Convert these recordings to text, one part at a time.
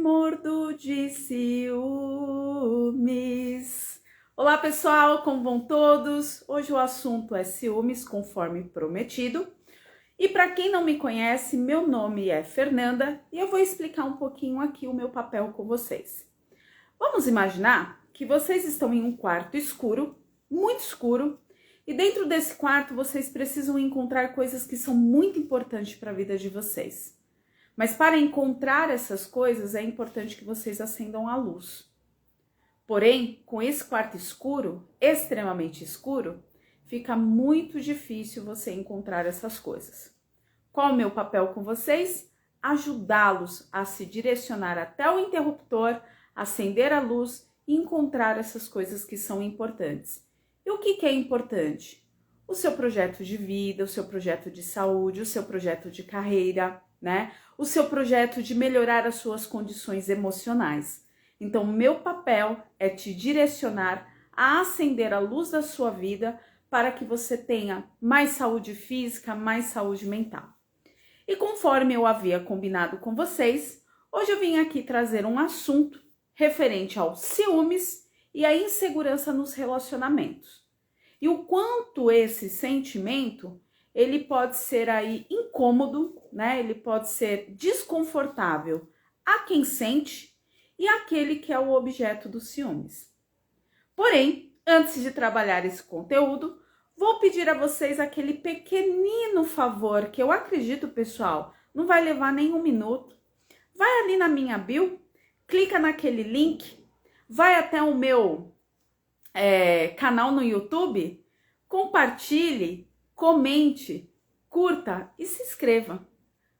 mordo de ciúmes. Olá pessoal, como vão todos? Hoje o assunto é ciúmes, conforme prometido. E para quem não me conhece, meu nome é Fernanda e eu vou explicar um pouquinho aqui o meu papel com vocês. Vamos imaginar que vocês estão em um quarto escuro, muito escuro, e dentro desse quarto vocês precisam encontrar coisas que são muito importantes para a vida de vocês. Mas para encontrar essas coisas é importante que vocês acendam a luz. Porém, com esse quarto escuro, extremamente escuro, fica muito difícil você encontrar essas coisas. Qual o meu papel com vocês? Ajudá-los a se direcionar até o interruptor, acender a luz e encontrar essas coisas que são importantes. E o que é importante? O seu projeto de vida, o seu projeto de saúde, o seu projeto de carreira, né? O seu projeto de melhorar as suas condições emocionais. Então, meu papel é te direcionar a acender a luz da sua vida para que você tenha mais saúde física, mais saúde mental. E conforme eu havia combinado com vocês, hoje eu vim aqui trazer um assunto referente aos ciúmes e à insegurança nos relacionamentos. E o quanto esse sentimento, ele pode ser aí incômodo, né? Ele pode ser desconfortável a quem sente e àquele que é o objeto dos ciúmes. Porém, antes de trabalhar esse conteúdo, vou pedir a vocês aquele pequenino favor que eu acredito, pessoal, não vai levar nem um minuto. Vai ali na minha bio, clica naquele link, vai até o meu canal no YouTube, compartilhe, comente, curta e se inscreva.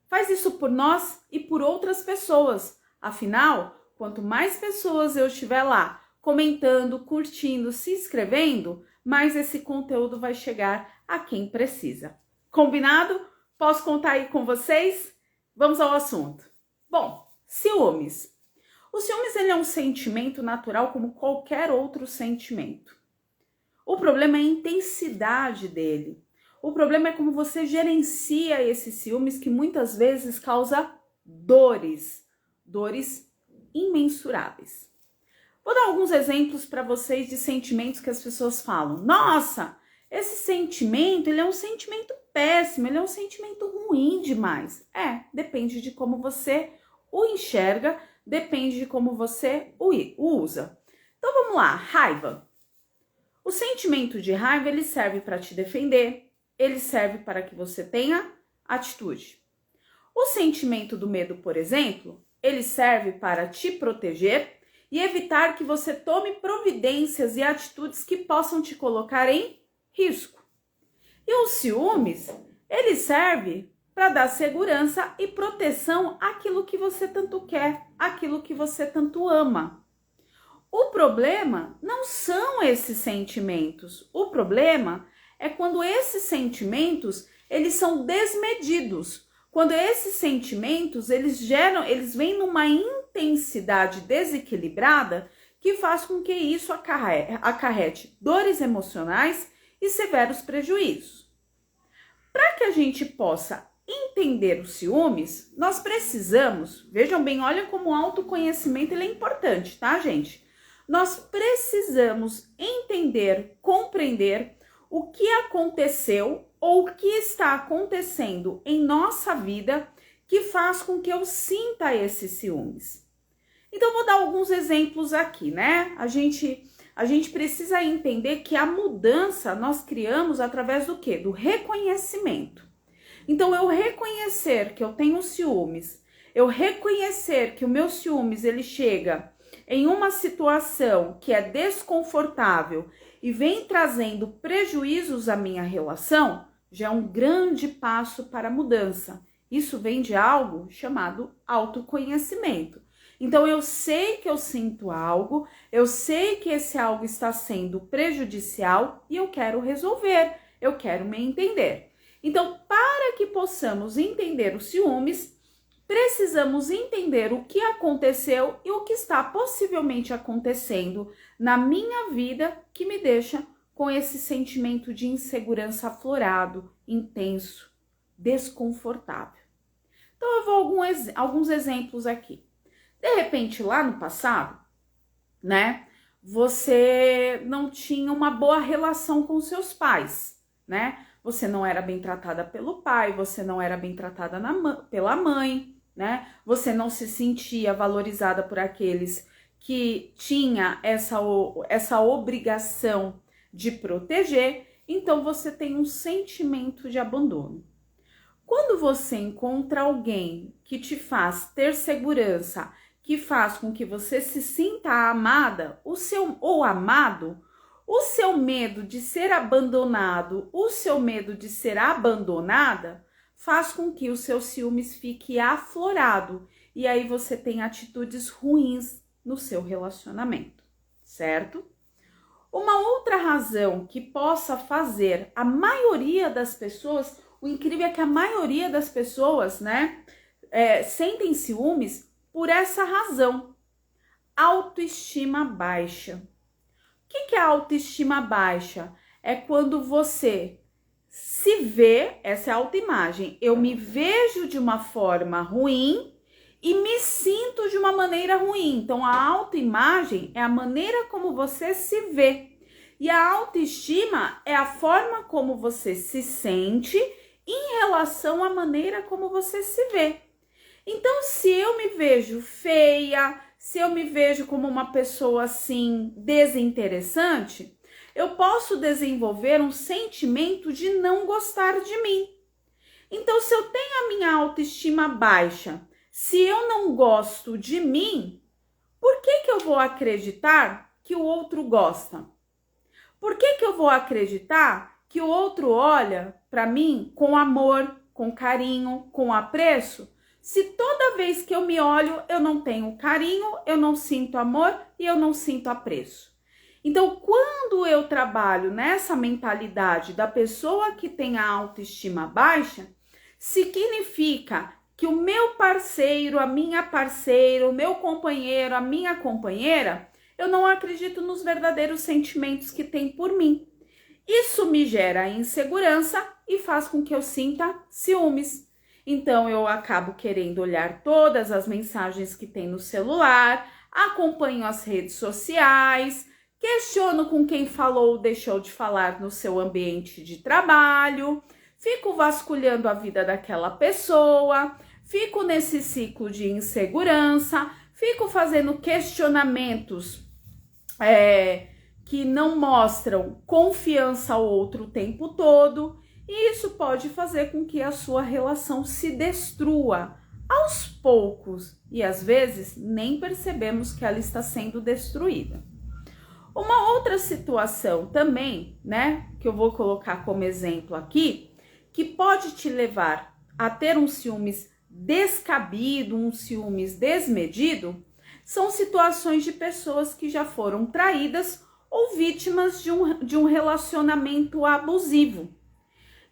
Faz isso por nós e por outras pessoas. Afinal, quanto mais pessoas eu estiver lá comentando, curtindo, se inscrevendo, mais esse conteúdo vai chegar a quem precisa. Combinado? Posso contar aí com vocês? Vamos ao assunto. Bom, ciúmes. O ciúmes ele é um sentimento natural como qualquer outro sentimento. O problema é a intensidade dele. O problema é como você gerencia esses ciúmes que muitas vezes causa dores imensuráveis. Vou dar alguns exemplos para vocês de sentimentos que as pessoas falam. Nossa, esse sentimento, ele é um sentimento péssimo, ele é um sentimento ruim demais. Depende de como você o enxerga, depende de como você o usa. Então vamos lá, raiva. O sentimento de raiva, ele serve para te defender, ele serve para que você tenha atitude. O sentimento do medo, por exemplo, ele serve para te proteger e evitar que você tome providências e atitudes que possam te colocar em risco. E os ciúmes, ele serve para dar segurança e proteção àquilo que você tanto quer, àquilo que você tanto ama. O problema não são esses sentimentos. O problema é quando esses sentimentos, eles são desmedidos. Quando esses sentimentos, eles vêm numa intensidade desequilibrada que faz com que isso acarrete dores emocionais e severos prejuízos. Para que a gente possa entender os ciúmes, nós precisamos, vejam bem, olha como o autoconhecimento ele é importante, tá, gente? Nós precisamos entender, compreender o que aconteceu ou o que está acontecendo em nossa vida que faz com que eu sinta esses ciúmes. Então, vou dar alguns exemplos aqui, né? A gente precisa entender que a mudança nós criamos através do quê? Do reconhecimento. Então, eu reconhecer que eu tenho ciúmes, eu reconhecer que o meu ciúmes ele chega em uma situação que é desconfortável e vem trazendo prejuízos à minha relação, já é um grande passo para a mudança. Isso vem de algo chamado autoconhecimento. Então, eu sei que eu sinto algo, eu sei que esse algo está sendo prejudicial e eu quero resolver, eu quero me entender. Então, para que possamos entender os ciúmes, precisamos entender o que aconteceu e o que está possivelmente acontecendo na minha vida que me deixa com esse sentimento de insegurança aflorado, intenso, desconfortável. Então eu vou alguns exemplos aqui. De repente, lá no passado, né, você não tinha uma boa relação com seus pais, né? Você não era bem tratada pelo pai, você não era bem tratada pela mãe, né? Você não se sentia valorizada por aqueles que tinha essa obrigação de proteger, então você tem um sentimento de abandono. Quando você encontra alguém que te faz ter segurança, que faz com que você se sinta amada, ou amado, o seu medo de ser abandonado, o seu medo de ser abandonada, faz com que o seu ciúmes fique aflorado e aí você tem atitudes ruins no seu relacionamento, certo? Uma outra razão que possa fazer a maioria das pessoas, o incrível é que a maioria das pessoas, né, sentem ciúmes por essa razão, autoestima baixa. O que é autoestima baixa? É quando você se vê, essa é a autoimagem, eu me vejo de uma forma ruim e me sinto de uma maneira ruim. Então, a autoimagem é a maneira como você se vê. E a autoestima é a forma como você se sente em relação à maneira como você se vê. Então, se eu me vejo feia, se eu me vejo como uma pessoa assim desinteressante, eu posso desenvolver um sentimento de não gostar de mim. Então, se eu tenho a minha autoestima baixa, se eu não gosto de mim, por que eu vou acreditar que o outro gosta? Por que eu vou acreditar que o outro olha para mim com amor, com carinho, com apreço? Se toda vez que eu me olho, eu não tenho carinho, eu não sinto amor e eu não sinto apreço. Então, quando eu trabalho nessa mentalidade da pessoa que tem a autoestima baixa, significa que o meu parceiro, a minha parceira, o meu companheiro, a minha companheira, eu não acredito nos verdadeiros sentimentos que tem por mim. Isso me gera insegurança e faz com que eu sinta ciúmes. Então, eu acabo querendo olhar todas as mensagens que tem no celular, acompanho as redes sociais, questiono com quem falou ou deixou de falar no seu ambiente de trabalho, fico vasculhando a vida daquela pessoa, fico nesse ciclo de insegurança, fico fazendo questionamentos que não mostram confiança ao outro o tempo todo. E isso pode fazer com que a sua relação se destrua aos poucos e às vezes nem percebemos que ela está sendo destruída. Uma outra situação também, né, que eu vou colocar como exemplo aqui, que pode te levar a ter um ciúmes descabido, um ciúmes desmedido, são situações de pessoas que já foram traídas ou vítimas de um relacionamento abusivo.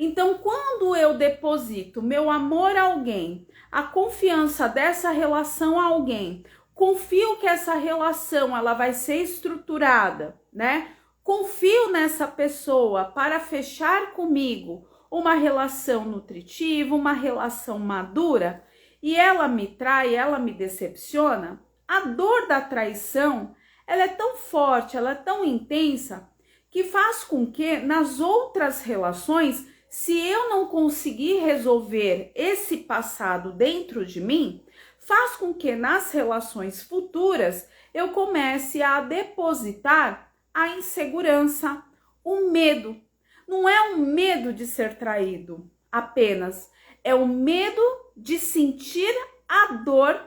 Então, quando eu deposito meu amor a alguém, a confiança dessa relação a alguém, confio que essa relação ela vai ser estruturada, né? Confio nessa pessoa para fechar comigo uma relação nutritiva, uma relação madura, e ela me trai, ela me decepciona, a dor da traição, ela é tão forte, ela é tão intensa, que faz com que nas outras relações, se eu não conseguir resolver esse passado dentro de mim, faz com que nas relações futuras eu comece a depositar a insegurança, o medo. Não é um medo de ser traído apenas, é o medo de sentir a dor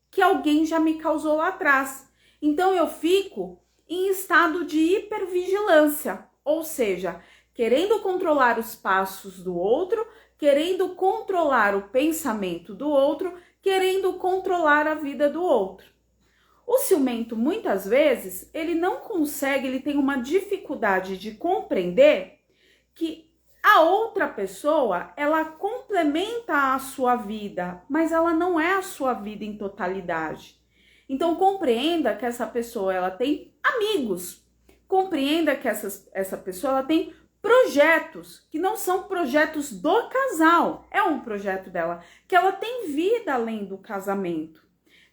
que alguém já me causou lá atrás. Então eu fico em estado de hipervigilância, ou seja, querendo controlar os passos do outro, querendo controlar o pensamento do outro, querendo controlar a vida do outro. O ciumento, muitas vezes, ele não consegue, ele tem uma dificuldade de compreender que a outra pessoa, ela complementa a sua vida, mas ela não é a sua vida em totalidade. Então, compreenda que essa pessoa, ela tem amigos. Compreenda que essa pessoa, ela tem projetos, que não são projetos do casal, é um projeto dela, que ela tem vida além do casamento.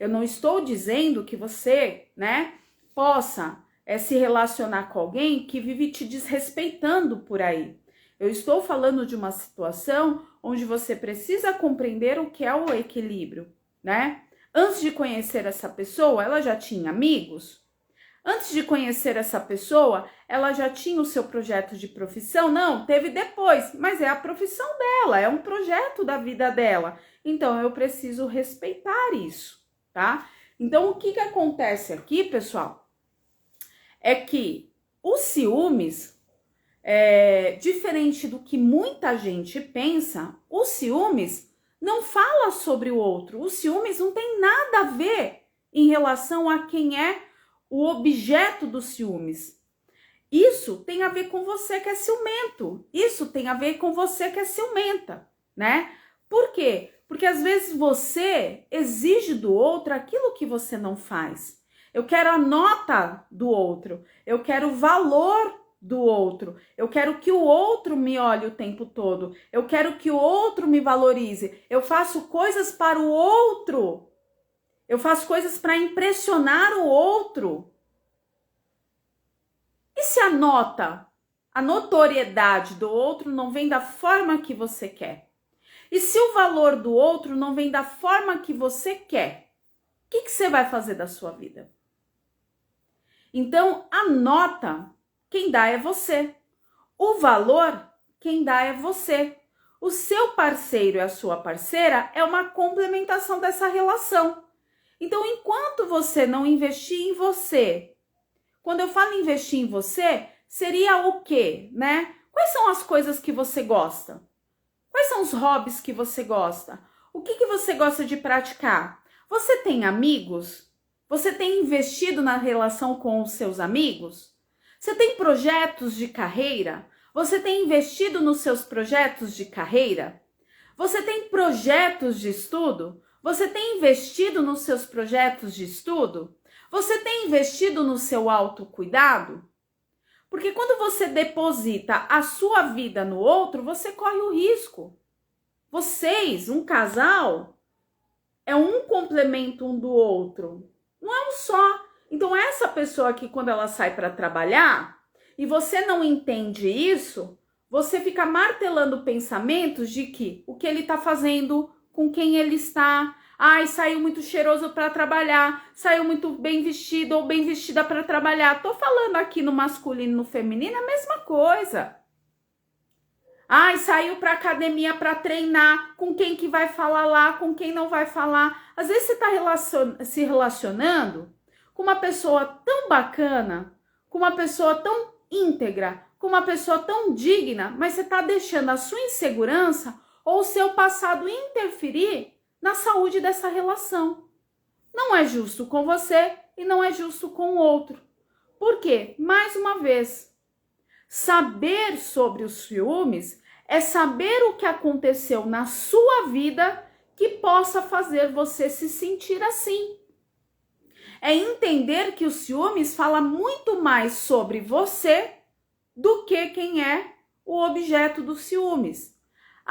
Eu não estou dizendo que você, né, possa se relacionar com alguém que vive te desrespeitando por aí. Eu estou falando de uma situação onde você precisa compreender o que é o equilíbrio, né? Antes de conhecer essa pessoa, ela já tinha amigos? Antes de conhecer essa pessoa, ela já tinha o seu projeto de profissão? Não, teve depois, mas é a profissão dela, é um projeto da vida dela. Então, eu preciso respeitar isso, tá? Então, o que acontece aqui, pessoal, é que os ciúmes, diferente do que muita gente pensa, os ciúmes não fala sobre o outro. Os ciúmes não tem nada a ver em relação a quem é o objeto dos ciúmes. Isso tem a ver com você que é ciumento. Isso tem a ver com você que é ciumenta, né? Por quê? Porque às vezes você exige do outro aquilo que você não faz. Eu quero a nota do outro. Eu quero o valor do outro. Eu quero que o outro me olhe o tempo todo. Eu quero que o outro me valorize. Eu faço coisas para o outro. Eu faço coisas para impressionar o outro. E se a notoriedade do outro não vem da forma que você quer? E se o valor do outro não vem da forma que você quer? O que você vai fazer da sua vida? Então, a nota, quem dá é você. O valor, quem dá é você. O seu parceiro e a sua parceira é uma complementação dessa relação. Então, enquanto você não investir em você, quando eu falo investir em você, seria o quê, né? Quais são as coisas que você gosta? Quais são os hobbies que você gosta? O que você gosta de praticar? Você tem amigos? Você tem investido na relação com os seus amigos? Você tem projetos de carreira? Você tem investido nos seus projetos de carreira? Você tem projetos de estudo? Você tem investido nos seus projetos de estudo? Você tem investido no seu autocuidado? Porque quando você deposita a sua vida no outro, você corre o risco. Vocês, um casal, é um complemento um do outro. Não é um só. Então, essa pessoa que quando ela sai para trabalhar e você não entende isso, você fica martelando pensamentos de que o que ele está fazendo, com quem ele está. Ai, saiu muito cheiroso para trabalhar, saiu muito bem vestido ou bem vestida para trabalhar. Tô falando aqui no masculino e no feminino, a mesma coisa. Ai, saiu para academia para treinar, com quem que vai falar lá, com quem não vai falar. Às vezes você está se relacionando com uma pessoa tão bacana, com uma pessoa tão íntegra, com uma pessoa tão digna, mas você está deixando a sua insegurança ou o seu passado interferir na saúde dessa relação. Não é justo com você e não é justo com o outro. Por quê? Mais uma vez, saber sobre os ciúmes é saber o que aconteceu na sua vida que possa fazer você se sentir assim. É entender que os ciúmes fala muito mais sobre você do que quem é o objeto dos ciúmes.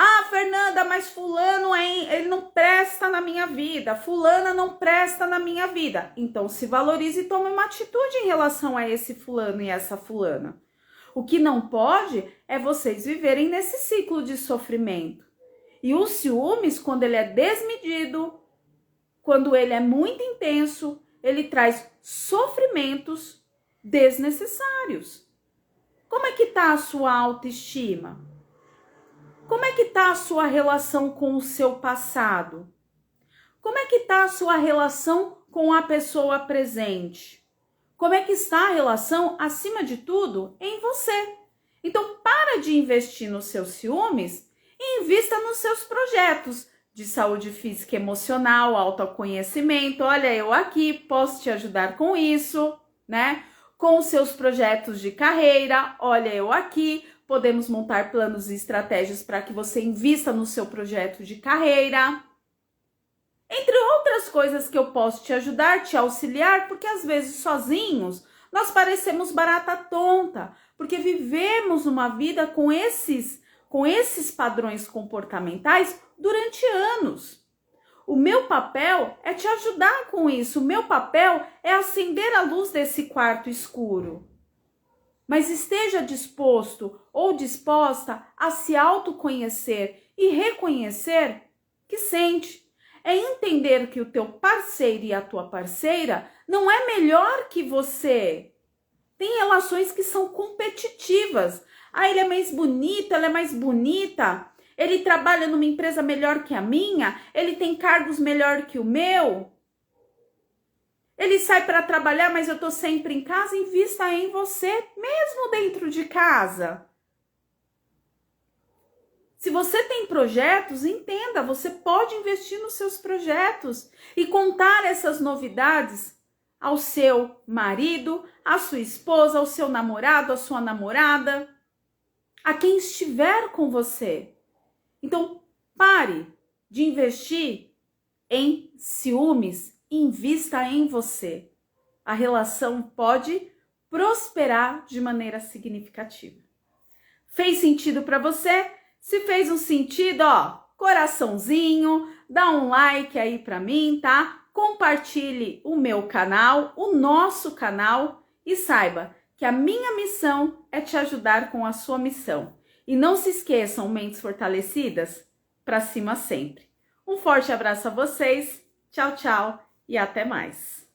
Ah, Fernanda, mas fulano, ele não presta na minha vida. Fulana não presta na minha vida. Então se valorize e tome uma atitude em relação a esse fulano e essa fulana. O que não pode é vocês viverem nesse ciclo de sofrimento. E os ciúmes, quando ele é desmedido, quando ele é muito intenso, ele traz sofrimentos desnecessários. Como é que está a sua autoestima? Como é que está a sua relação com o seu passado? Como é que está a sua relação com a pessoa presente? Como é que está a relação, acima de tudo, em você? Então, para de investir nos seus ciúmes e invista nos seus projetos de saúde física e emocional, autoconhecimento. Olha, eu aqui posso te ajudar com isso, né? Com os seus projetos de carreira, olha, eu aqui. Podemos montar planos e estratégias para que você invista no seu projeto de carreira. Entre outras coisas que eu posso te ajudar, te auxiliar, porque às vezes sozinhos nós parecemos barata tonta, porque vivemos uma vida com esses padrões comportamentais durante anos. O meu papel é te ajudar com isso. O meu papel é acender a luz desse quarto escuro. Mas esteja disposto ou disposta a se autoconhecer e reconhecer que sente. É entender que o teu parceiro e a tua parceira não é melhor que você. Tem relações que são competitivas. Ah, ele é mais bonito, ela é mais bonita. Ele trabalha numa empresa melhor que a minha. Ele tem cargos melhor que o meu. Ele sai para trabalhar, mas eu estou sempre em casa. Invista em você, mesmo dentro de casa. Se você tem projetos, entenda, você pode investir nos seus projetos e contar essas novidades ao seu marido, à sua esposa, ao seu namorado, à sua namorada, a quem estiver com você. Então, pare de investir em ciúmes, invista em você. A relação pode prosperar de maneira significativa. Fez sentido para você? Se fez um sentido, coraçãozinho, dá um like aí para mim, tá? Compartilhe o meu canal, o nosso canal e saiba que a minha missão é te ajudar com a sua missão. E não se esqueçam, mentes fortalecidas, para cima sempre. Um forte abraço a vocês, tchau, tchau e até mais.